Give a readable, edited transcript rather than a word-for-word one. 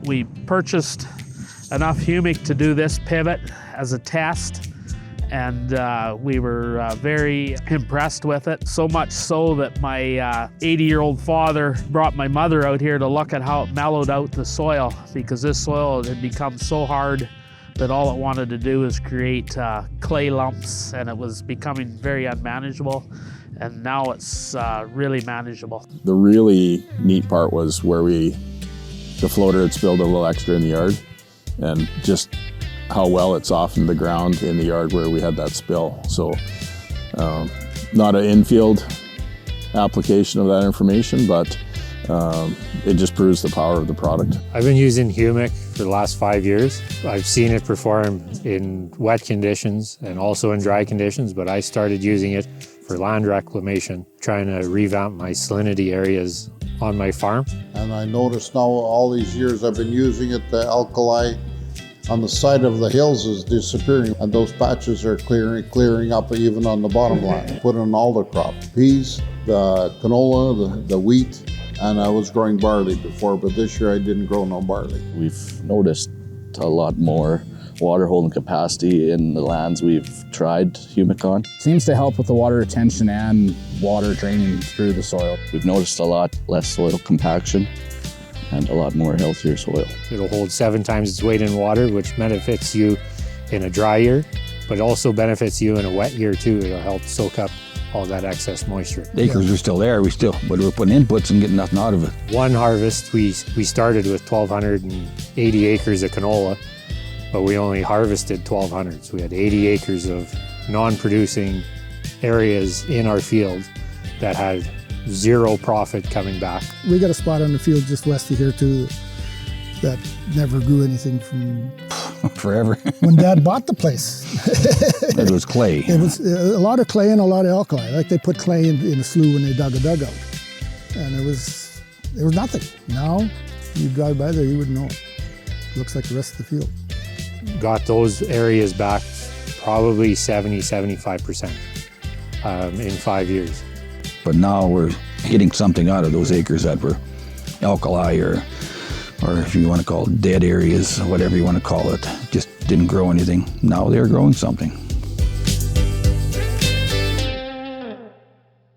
We purchased enough Humic to do this pivot as a test, and we were very impressed with it. So much so that my 80-year-old father brought my mother out here to look at how it mellowed out the soil, because this soil had become so hard that all it wanted to do was create clay lumps, and it was becoming very unmanageable. And now it's really manageable. The really neat part was where the floater had spilled a little extra in the yard, and just how well it softened the ground in the yard where we had that spill. So not an infield application of that information, but it just proves the power of the product. I've been using Humic for the last 5 years. I've seen it perform in wet conditions and also in dry conditions, but I started using it for land reclamation, trying to revamp my salinity areas on my farm. And I noticed now all these years I've been using it, the alkali on the side of the hills is disappearing, and those patches are clearing up even on the bottom line. Put in all the crops, peas, the canola, the wheat, and I was growing barley before, but this year I didn't grow no barley. We've noticed a lot more water holding capacity in the lands we've tried Humic on. Seems to help with the water retention and water draining through the soil. We've noticed a lot less soil compaction and a lot more healthier soil. It'll hold 7 times its weight in water, which benefits you in a dry year, but also benefits you in a wet year too. It'll help soak up all that excess moisture. The acres are still there, but we're putting inputs and getting nothing out of it. One harvest, we started with 1,280 acres of canola, but we only harvested 1,200. So we had 80 acres of non-producing areas in our field that had zero profit coming back. We got a spot on the field just west of here too that never grew anything from forever. When Dad bought the place. It was clay. It was a lot of clay and a lot of alkali. Like they put clay in a slough when they dug a dugout. And there was nothing. Now, you drive by there, you wouldn't know it. It looks like the rest of the field. Got those areas back probably 70–75% in 5 years. But now we're getting something out of those acres that were alkali or if you want to call it dead areas, whatever you want to call it, just didn't grow anything. Now they're growing something.